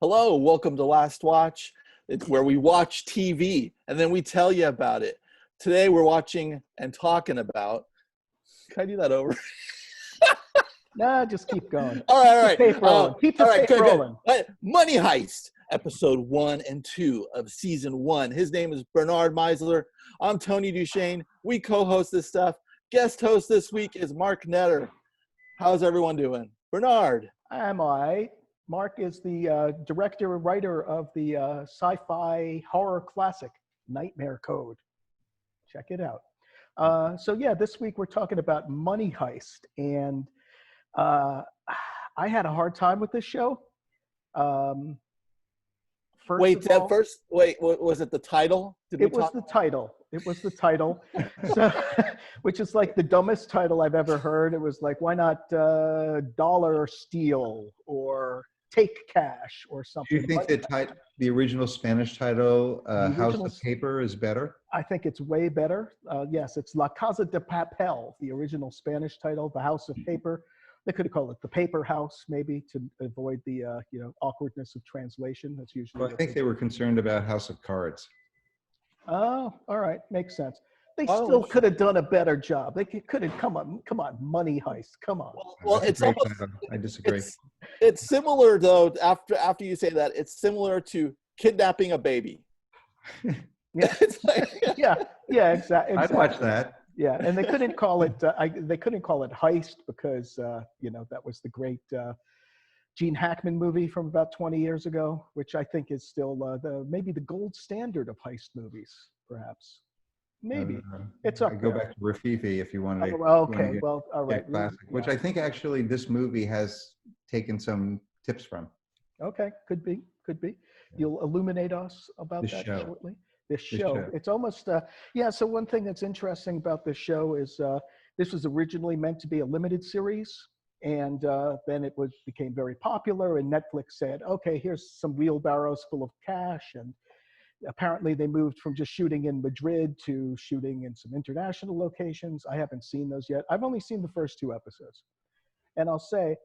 Hello, welcome to Last Watch. It's where we watch TV and then we tell you about it. Today we're watching and talking about. Can I do that over? Nah, just keep going. All right. Keep the tape rolling. Keep the tape rolling. Money Heist, episode 1 and 2 of season 1. His name is Bernard Meisler. I'm Tony DuShane. We co-host this stuff. Guest host this week is Mark Netter. How's everyone doing? Bernard. I'm all right. Mark is the director and writer of the sci-fi horror classic, Nightmare Code. Check it out. This week we're talking about Money Heist. And I had a hard time with this show. Was it the title? It was the title. So, which is like the dumbest title I've ever heard. It was like, why not Dollar Steal or Take Cash or something? Do you think the original Spanish title, House of Paper, is better? I think it's way better. Yes, it's La Casa de Papel, the original Spanish title, the House of Paper. They could have called it the Paper House, maybe, to avoid the awkwardness of translation. That's usually. Well, I think they were concerned about House of Cards. Oh, all right, makks sense. They still could have done a better job. They could have come on, Money Heist, come on. Well, it's almost. I disagree. It's similar though. After you say that, it's similar to kidnapping a baby. Yeah, exactly. I'd watch that. Yeah, and they couldn't call it. They couldn't call it Heist because that was the great Gene Hackman movie from about 20 years ago, which I think is still maybe the gold standard of heist movies, perhaps. Maybe it's up. Go back to Rafifi if you want to. Okay, well, all right. Classic, which I think actually this movie has taken some tips from. Okay, could be. You'll illuminate us about that shortly. This show. It's almost, so one thing that's interesting about this show is this was originally meant to be a limited series, and then it became very popular, and Netflix said, okay, here's some wheelbarrows full of cash, and apparently they moved from just shooting in Madrid to shooting in some international locations. I haven't seen those yet. I've only seen the first 2 episodes. And I'll say,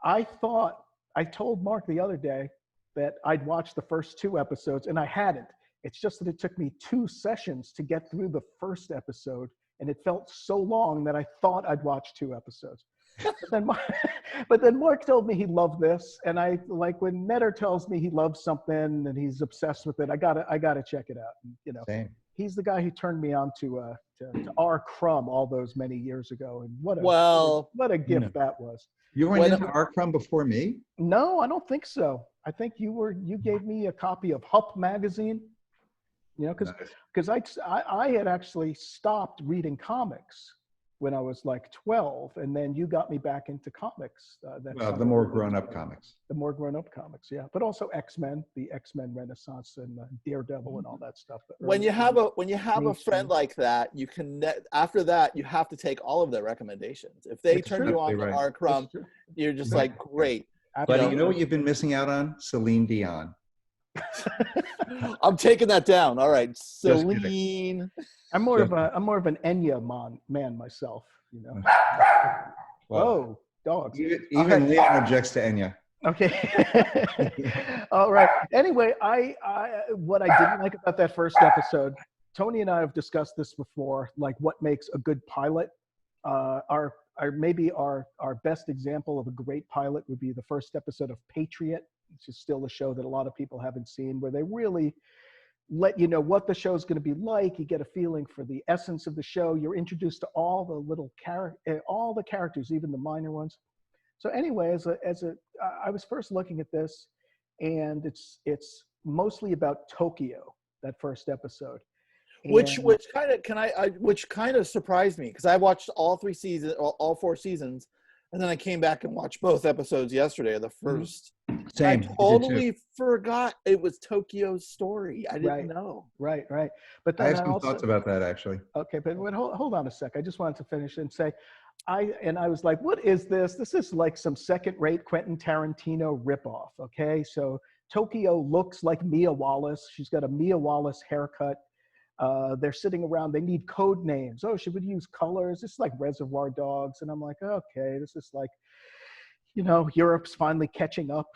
I told Mark the other day that I'd watched the first 2 episodes, and I hadn't. It's just that it took me 2 sessions to get through the first episode, and it felt so long that I thought I'd watched 2 episodes. But then Mark told me he loved this, and I like when Netter tells me he loves something and he's obsessed with it. I gotta check it out. And, Same. He's the guy who turned me on to R. Crumb all those many years ago, and what a gift that was. You were into R. Crumb before me? No, I don't think so. I think you gave me a copy of Hup magazine. Because I had actually stopped reading comics when I was like 12, and then you got me back into comics. The more grown-up comics. The more grown-up comics, yeah. But also X-Men, the X-Men Renaissance, and Daredevil, and all that stuff. When you have a friend like that, you can. After that, you have to take all of their recommendations. If they turn you on to R. Crumb, you're just like, great. Buddy, you know what you've been missing out on? Celine Dion. I'm taking that down. All right, Celine. I'm more of an Enya man myself. Whoa, dogs. Even Leon objects to Enya. Okay. All right. Anyway, what I didn't like about that first episode, Tony and I have discussed this before. Like, what makes a good pilot? Our best example of a great pilot would be the first episode of Patriot, which is still a show that a lot of people haven't seen, where they really let you know what the show's going to be like. You get a feeling for the essence of the show. You're introduced to all the characters, even the minor ones. So anyway, I was first looking at this, and it's mostly about Tokyo, that first episode. Which kind of surprised me, because I watched all 4 seasons, and then I came back and watched both episodes yesterday of the first. Same. I totally forgot it was Tokyo's story. I didn't know. Right. But then I have some thoughts about that, actually. Okay, but hold on a sec. I just wanted to finish and say, I was like, what is this? This is like some second-rate Quentin Tarantino ripoff. Okay, so Tokyo looks like Mia Wallace. She's got a Mia Wallace haircut. They're sitting around. They need code names. Oh, should we use colors? It's like Reservoir Dogs. And I'm like, okay, this is like, you know, Europe's finally catching up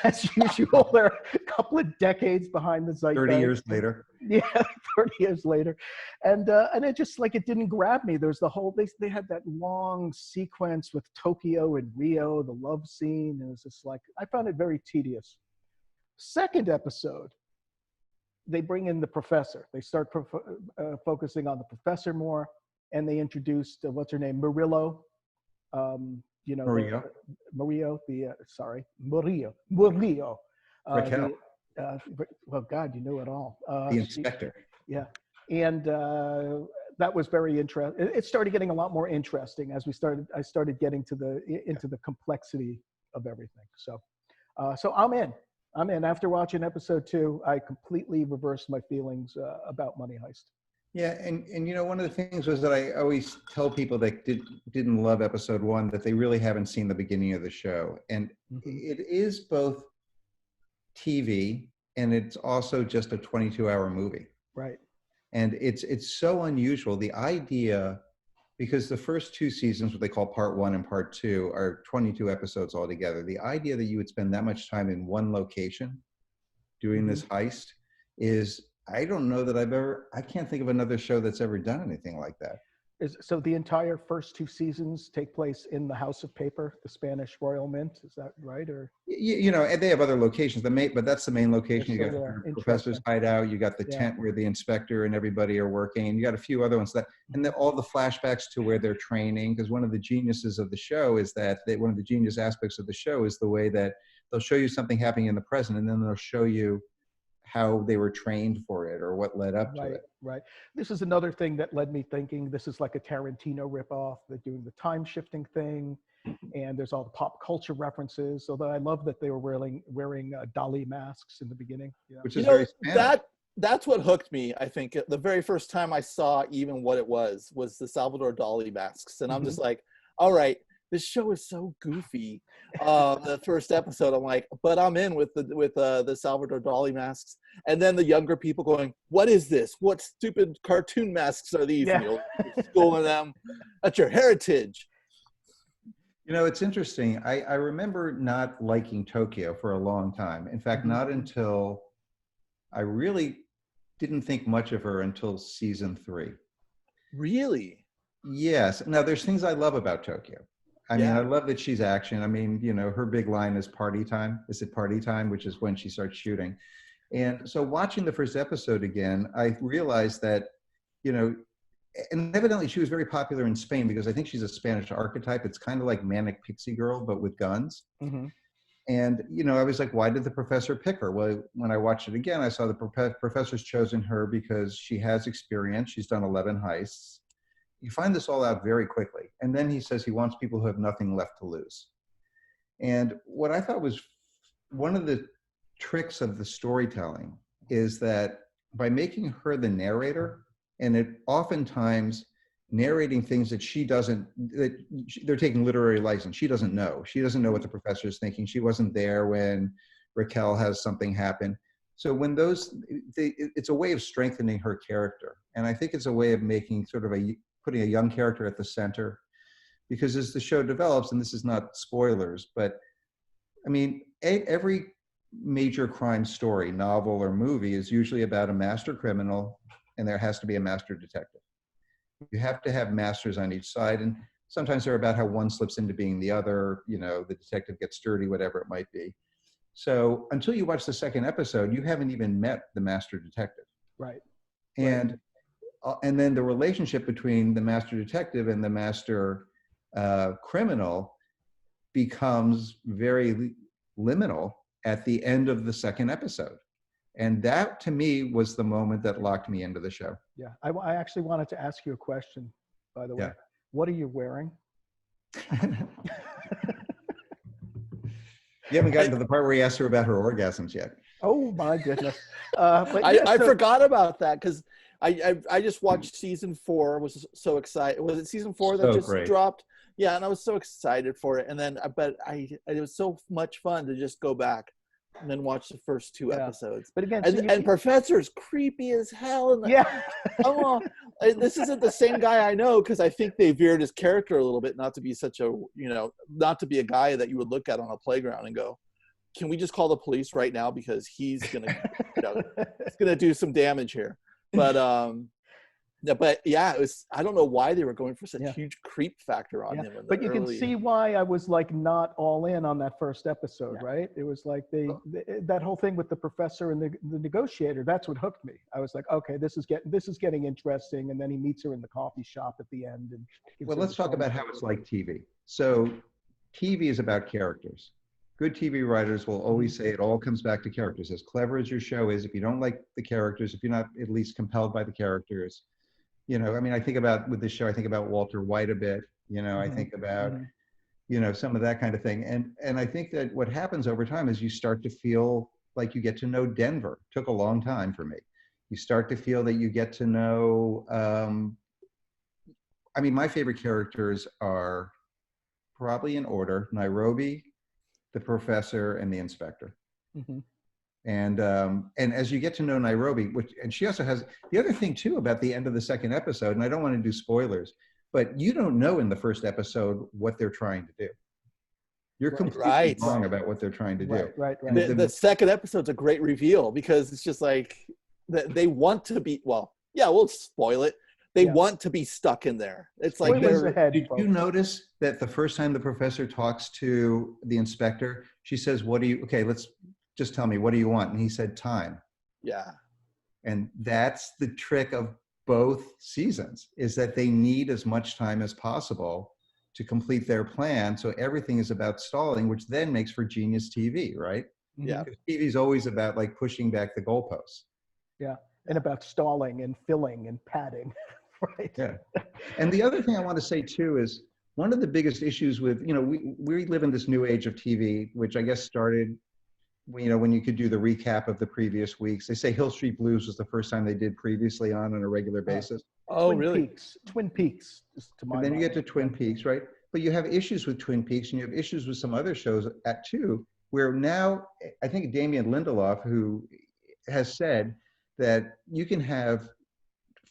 as usual. They're a couple of decades behind the zeitgeist. 30 years later. Yeah, 30 years later. And it just like, it didn't grab me. There's the whole, they had that long sequence with Tokyo and Rio, the love scene. And it was just like, I found it very tedious. Second episode, they bring in the professor. They start focusing on the professor more. And they introduced, what's her name? Murillo. You know, Murillo. Murillo. Raquel. Well, God, you know it all. The inspector. Yeah. And that was very interesting. It started getting a lot more interesting as I started getting into the complexity of everything. So I'm in. After watching episode 2, I completely reversed my feelings about Money Heist. Yeah, and you know, one of the things was that I always tell people that didn't love episode 1 that they really haven't seen the beginning of the show. And it is both TV and it's also just a 22-hour movie. Right. And it's so unusual. The idea, because the first 2 seasons, what they call part 1 and part 2, are 22 episodes altogether. The idea that you would spend that much time in one location doing this heist is, I don't know that I can't think of another show that's ever done anything like that. So the entire first 2 seasons take place in the House of Paper, the Spanish Royal Mint, is that right? Or you know, and they have other locations, but that's the main location. You got the professor's hideout, you got the tent where the inspector and everybody are working, and you got a few other ones and then all the flashbacks to where they're training, because one of the geniuses of the show is that one of the genius aspects of the show is the way that they'll show you something happening in the present, and then they'll show you how they were trained for it or what led up to it. Right. This is another thing that led me thinking this is like a Tarantino ripoff. They're doing the time shifting thing, and there's all the pop culture references. Although I love that they were wearing Dali masks in the beginning. Yeah. Which is very Spanish. That's what hooked me. I think the very first time I saw even what it was the Salvador Dali masks, and I'm just like, all right. This show is so goofy. The first episode, I'm like, but I'm in with the Salvador Dali masks, and then the younger people going, "What is this? What stupid cartoon masks are these?" Yeah. You're schooling them. That's your heritage. You know, it's interesting. I remember not liking Tokyo for a long time. In fact, not until I really didn't think much of her until season 3. Really? Yes. Now, there's things I love about Tokyo. I mean, I love that she's action. I mean, you know, her big line is party time. Is it party time? Which is when she starts shooting. And so watching the first episode again, I realized that, you know, and evidently she was very popular in Spain because I think she's a Spanish archetype. It's kind of like Manic Pixie Girl, but with guns. And, you know, I was like, why did the professor pick her? Well, when I watched it again, I saw the professor's chosen her because she has experience. She's done 11 heists. You find this all out very quickly. And then he says he wants people who have nothing left to lose. And what I thought was one of the tricks of the storytelling is that by making her the narrator, and it oftentimes narrating things that they're taking literary license. She doesn't know. She doesn't know what the professor is thinking. She wasn't there when Raquel has something happen. So when it's a way of strengthening her character. And I think it's a way of making putting a young character at the center, because as the show develops, and this is not spoilers, but I mean, every major crime story, novel or movie is usually about a master criminal, and there has to be a master detective. You have to have masters on each side, and sometimes they're about how one slips into being the other, you know, the detective gets dirty, whatever it might be. So until you watch the second episode, you haven't even met the master detective. Right. And then the relationship between the master detective and the master criminal becomes very liminal at the end of the second episode. And that, to me, was the moment that locked me into the show. Yeah, I actually wanted to ask you a question, by the way. Yeah. What are you wearing? You haven't gotten to the part where he asked her about her orgasms yet. Oh, my goodness. I forgot about that because I just watched season 4. Was so excited. Was it season 4 that just dropped? Yeah, and I was so excited for it. And then, it was so much fun to just go back and then watch the first 2 episodes. But again, and Professor's creepy as hell. And yeah. Come on. This isn't the same guy I know, because I think they veered his character a little bit, not to be such a, not to be a guy that you would look at on a playground and go, can we just call the police right now, because he's gonna, it's gonna do some damage here. But yeah, it was. I don't know why they were going for such huge creep factor on him. But you can see why I was like not all in on that first episode, right? It was like that whole thing with the professor and the negotiator. That's what hooked me. I was like, okay, this is getting interesting. And then he meets her in the coffee shop at the end. And well, let's talk about how it's like TV. So TV is about characters. Good TV writers will always say it all comes back to characters. As clever as your show is, if you don't like the characters, if you're not at least compelled by the characters, I mean, I think about with this show, I think about Walter White a bit, I think about, some of that kind of thing. And I think that what happens over time is you start to feel like you get to know Denver. It took a long time for me. You start to feel that you get to know, I mean, my favorite characters are probably in order: Nairobi, the professor, and the inspector. And as you get to know Nairobi, and she also has the other thing too about the end of the second episode, and I don't want to do spoilers, but you don't know in the first episode what they're trying to do. You're completely wrong about what they're trying to do. Right. The second episode's a great reveal, because it's just like they want to be. Well, yeah, we'll spoil it. They want to be stuck in there. It's like, did you notice that the first time the professor talks to the inspector, she says, let's just tell me, what do you want? And he said, time. Yeah. And that's the trick of both seasons, is that they need as much time as possible to complete their plan. So everything is about stalling, which then makes for genius TV, right? Yeah. TV is always about like pushing back the goalposts. Yeah. And about stalling and filling and padding. Right. Yeah. And the other thing I want to say too is one of the biggest issues with, we live in this new age of TV, which I guess started, when you could do the recap of the previous weeks. They say Hill Street Blues was the first time they did previously on a regular basis. Really? Twin Peaks. And then you get to Twin Peaks, right? But you have issues with Twin Peaks, and you have issues with some other shows too, where now I think Damien Lindelof, who has said that you can have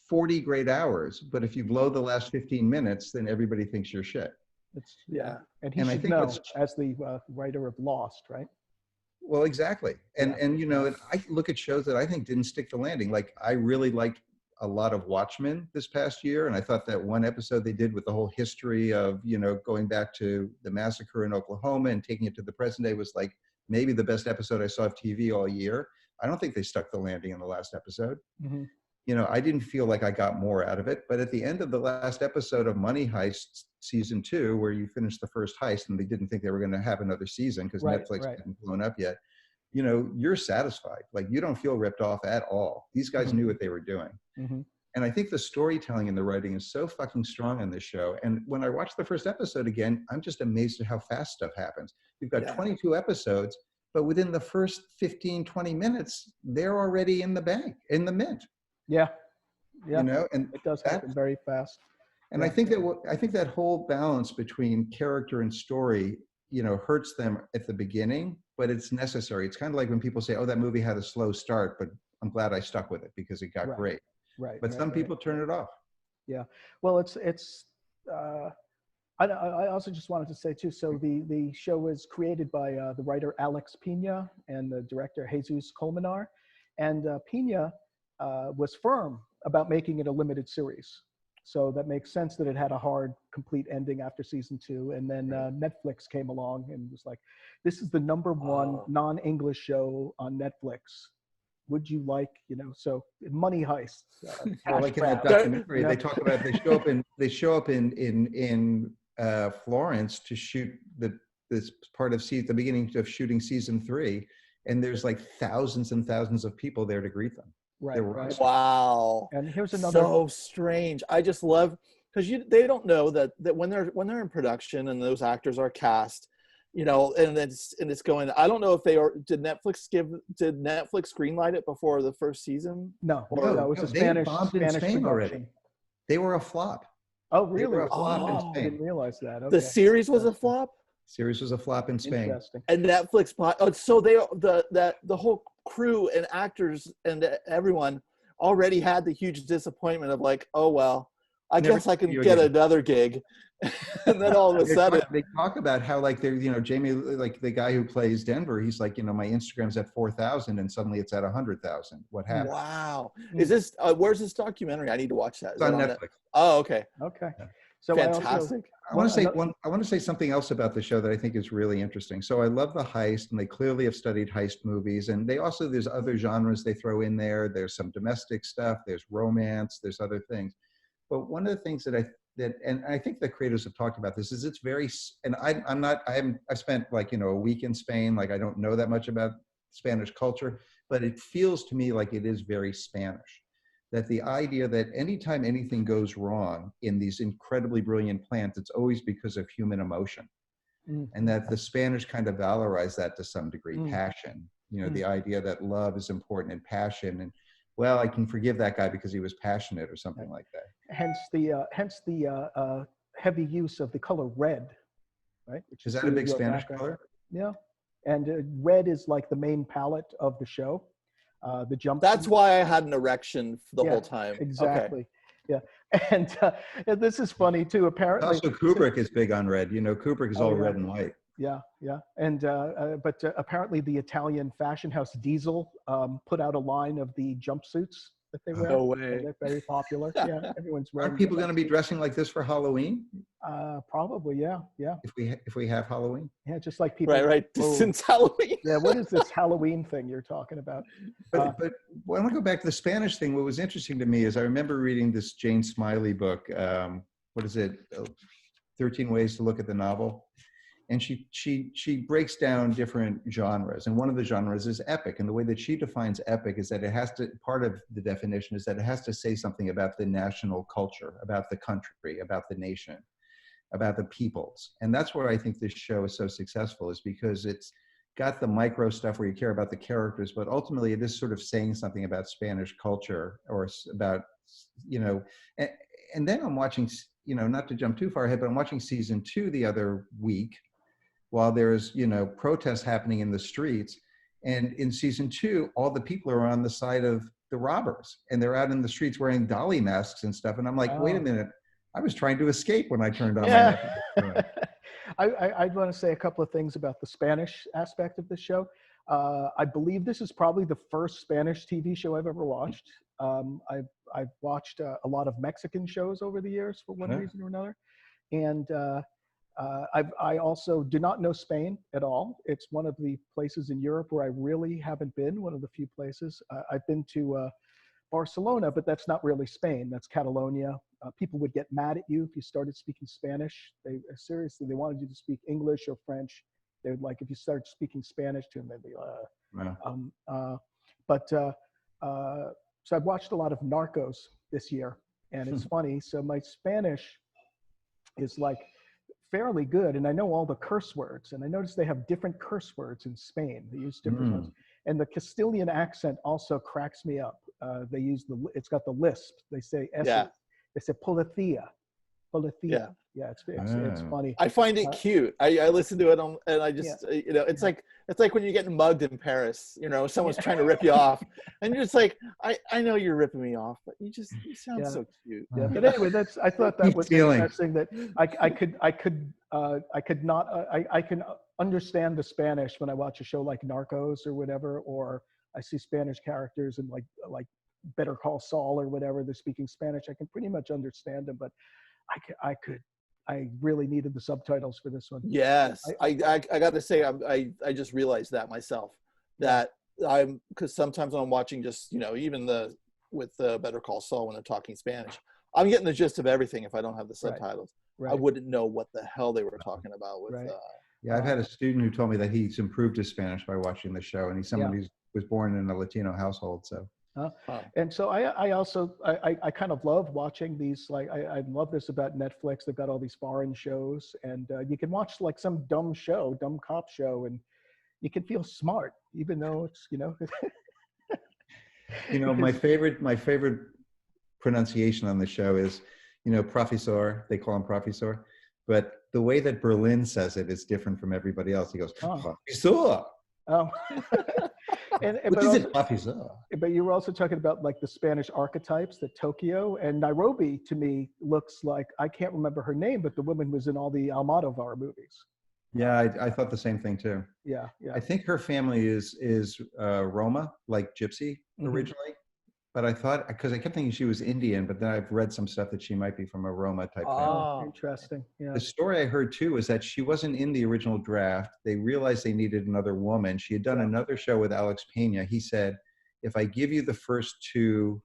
40 great hours, but if you blow the last 15 minutes, then everybody thinks you're shit. And he should know, as the writer of Lost, right? Well, exactly. And I look at shows that I think didn't stick the landing. Like, I really liked a lot of Watchmen this past year, and I thought that one episode they did with the whole history of, going back to the massacre in Oklahoma and taking it to the present day was like maybe the best episode I saw of TV all year. I don't think they stuck the landing in the last episode. I didn't feel like I got more out of it. But at the end of the last episode of Money Heist season 2, where you finished the first heist and they didn't think they were going to have another season because Netflix hadn't blown up yet, you're satisfied. Like, you don't feel ripped off at all. These guys knew what they were doing. And I think the storytelling and the writing is so fucking strong on this show. And when I watch the first episode again, I'm just amazed at how fast stuff happens. You've got 22 episodes, but within the first 15, 20 minutes, they're already in the bank, in the mint. Yeah. And it does happen very fast. And I think that whole balance between character and story, hurts them at the beginning, but it's necessary. It's kind of like when people say, "Oh, that movie had a slow start, but I'm glad I stuck with it because it got great." Right. But some people turn it off. Yeah. Well, it's. I also just wanted to say too. So the show was created by the writer Alex Pina and the director Jesus Colmenar, and Pina was firm about making it a limited series. So that makes sense that it had a hard, complete ending after season 2. And then Netflix came along and was like, this is the #1 non-English show on Netflix. Would you like, so Money Heist. Like in that documentary, they talk about, they show up in Florence to shoot this part of the beginning of shooting season 3. And there's like thousands and thousands of people there to greet them. Right. Wow. And here's another. So strange. I just love, because they don't know that when they're in production and those actors are cast, and it's going. I don't know if did Netflix greenlight it before the first season? No, it was a Spanish Spain already. They were a flop. Oh, really? They were a flop in Spain. I didn't realize that. Okay. The series was a flop. Series was a flop in Spain. Interesting. And Netflix bought. Oh, so the whole crew and actors and everyone already had the huge disappointment of like, oh well, I guess I can get another gig. And then all of a sudden they talk about how like they're, you know, Jamie, like the guy who plays Denver, he's like, you know, my Instagram's at 4,000 and suddenly it's at 100,000. What happened? Wow. Is this where's this documentary? I need to watch that. It's on Netflix. Oh, okay. Okay. Yeah. So fantastic. I want to say something else about the show that I think is really interesting. So I love the heist, and they clearly have studied heist movies, and they also, there's other genres they throw in there. There's some domestic stuff, there's romance, there's other things. But one of the things that I think the creators have talked about this is it's very, and I spent like, you know, a week in Spain, like I don't know that much about Spanish culture, but it feels to me like it is very Spanish. That the idea that anytime anything goes wrong in these incredibly brilliant plants, it's always because of human emotion. And that the Spanish kind of valorize that to some degree, passion, you know, the idea that love is important and passion, and well, I can forgive that guy because he was passionate or something like that. Hence the heavy use of the color red, right? Which is that a big Spanish color? Yeah, and red is like the main palette of the show. The jump. That's why I had an erection for the whole time. Exactly. Okay. Yeah, and this is funny too. Apparently, also Kubrick is big on red. You know, Kubrick is all red and white. Yeah, and but apparently the Italian fashion house Diesel put out a line of the jumpsuits that they wear. No way. They're very popular. Yeah, everyone's wearing. Are people going to be dressing like this for Halloween? Probably, yeah. If we have Halloween. Yeah, just like people. Right. Since Halloween. Yeah, what is this Halloween thing you're talking about? But when I go back to the Spanish thing, what was interesting to me is I remember reading this Jane Smiley book. What is it? 13 Ways to Look at the Novel. And she breaks down different genres, and one of the genres is epic. And the way that she defines epic is that it has to, part of the definition is that it has to say something about the national culture, about the country, about the nation, about the peoples. And that's where I think this show is so successful, is because it's got the micro stuff where you care about the characters, but ultimately it is sort of saying something about Spanish culture, or about, you know, and then I'm watching, you know, not to jump too far ahead, but I'm watching season 2 the other week, while there's, you know, protests happening in the streets. And in season 2, all the people are on the side of the robbers, and they're out in the streets wearing dolly masks and stuff. And I'm like, wait a minute, I was trying to escape when I turned on my Netflix. I want to say a couple of things about the Spanish aspect of this show. I believe this is probably the first Spanish TV show I've ever watched. I've watched a lot of Mexican shows over the years for one reason or another. And I also do not know Spain at all. It's one of the places in Europe where I really haven't been, one of the few places. I've been to Barcelona, but that's not really Spain. That's Catalonia. People would get mad at you if you started speaking Spanish. They seriously, they wanted you to speak English or French. They would, like, if you started speaking Spanish to them, they'd be so I've watched a lot of Narcos this year, and it's funny. So my Spanish is like fairly good, and I know all the curse words, and I noticed they have different curse words in Spain. They use different ones, and the Castilian accent also cracks me up. They use it's got the lisp. They say they say policía. Yeah, it's funny. I find it cute. I listen to it and I just you know, it's like when you're getting mugged in Paris, you know, someone's trying to rip you off, and you're just like, I know you're ripping me off, but you sound so cute. Yeah, but anyway, I thought that was interesting, that I can understand the Spanish when I watch a show like Narcos or whatever, or I see Spanish characters in like Better Call Saul or whatever. They're speaking Spanish. I can pretty much understand them, but I really needed the subtitles for this one. Yes, I got to say, I just realized that myself, that because sometimes when I'm watching, just, you know, even with Better Call Saul, when they're talking Spanish, I'm getting the gist of everything. If I don't have the subtitles, I wouldn't know what the hell they were talking about with. Yeah, I've had a student who told me that he's improved his Spanish by watching the show, and he's someone who was born in a Latino household, so. And so I also kind of love watching these, like, I love this about Netflix. They've got all these foreign shows, and you can watch like some dumb cop show, and you can feel smart, even though it's, you know. You know, my favorite pronunciation on the show is, you know, profesor. They call him profesor, but the way that Berlin says it is different from everybody else. He goes, Oh. Professor. Oh. What is it, Professor? But you were also talking about like the Spanish archetypes, that Tokyo and Nairobi to me looks like, I can't remember her name, but the woman was in all the Almodovar movies. Yeah, I thought the same thing too. Yeah, yeah. I think her family is Roma, like Gypsy originally. But I thought, because I kept thinking she was Indian, but then I've read some stuff that she might be from a Roma type family. Oh, interesting. Yeah. The story I heard too is that she wasn't in the original draft. They realized they needed another woman. She had done another show with Alex Pena. He said, if I give you the first 2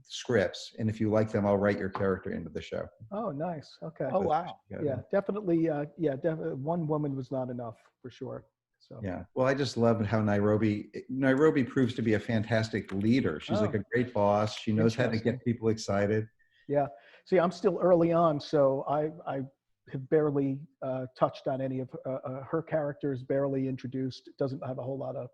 scripts, and if you like them, I'll write your character into the show. Oh, nice. Okay. Oh, wow. Yeah, definitely. Definitely. One woman was not enough for sure. So. Yeah. Well, I just love how Nairobi proves to be a fantastic leader. She's like a great boss. She knows how to get people excited. Yeah. See, I'm still early on, so I have barely touched on any of her characters, barely introduced. Doesn't have a whole lot of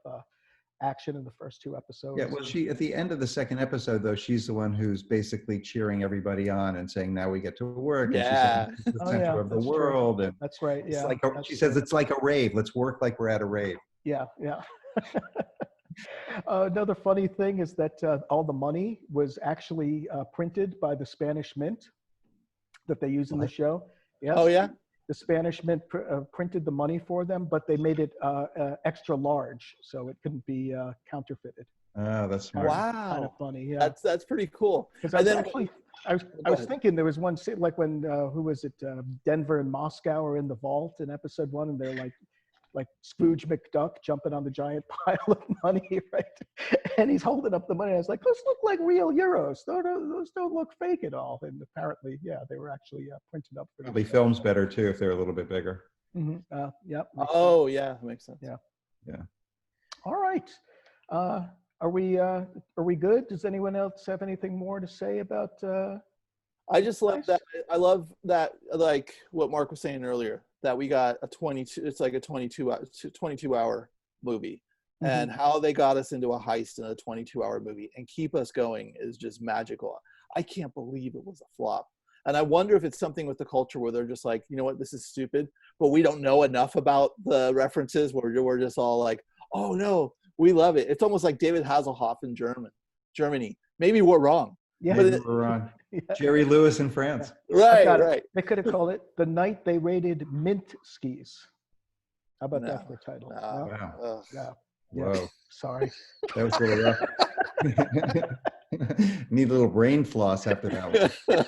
action in the first 2 episodes. Yeah, well, she at the end of the second episode, though, she's the one who's basically cheering everybody on and saying, "Now we get to work." Yeah, and she's the center of the world. True. And that's right. Yeah, she says it's like a rave. Let's work like we're at a rave. Yeah, yeah. Another funny thing is that all the money was actually printed by the Spanish Mint that they use in the show. Yes. Oh yeah. The Spanish Mint printed the money for them, but they made it extra large, so it couldn't be counterfeited. Oh, that's smart. Wow. Kind of funny. Yeah. That's pretty cool. Because I was thinking there was one scene, like when who was it? Denver and Moscow are in the vault in episode 1, and they're like Scrooge McDuck jumping on the giant pile of money, right? And he's holding up the money. And I was like, those look like real euros. Those don't look fake at all. And apparently, yeah, they were actually printed up. For probably films better too if they're a little bit bigger. Yep. Oh yeah, that makes sense. Yeah. Yeah. All right. Are we good? Does anyone else have anything more to say about? I just love that. I love that, like what Mark was saying earlier, that we got a 22. It's like a 22-hour movie, and how they got us into a heist in a 22-hour movie and keep us going is just magical. I can't believe it was a flop, and I wonder if it's something with the culture where they're just like, you know what, this is stupid, but we don't know enough about the references. Where we're just all like, oh no, we love it. It's almost like David Hasselhoff in Germany. Maybe we're wrong. Yeah, maybe we're wrong. Jerry Lewis in France. Yeah. Right. They could have called it The Night They Raided Mint Skis. How about that for a title? No. Wow. Yeah. Whoa. Sorry. That was a little rough. Need a little brain floss after that one.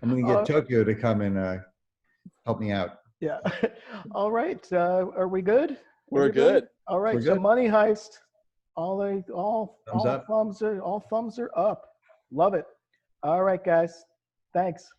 I'm going to get Tokyo to come and help me out. Yeah. All right. Are we good? We're good. All right. So Money Heist. All thumbs up. All thumbs are up. Love it. All right, guys. Thanks.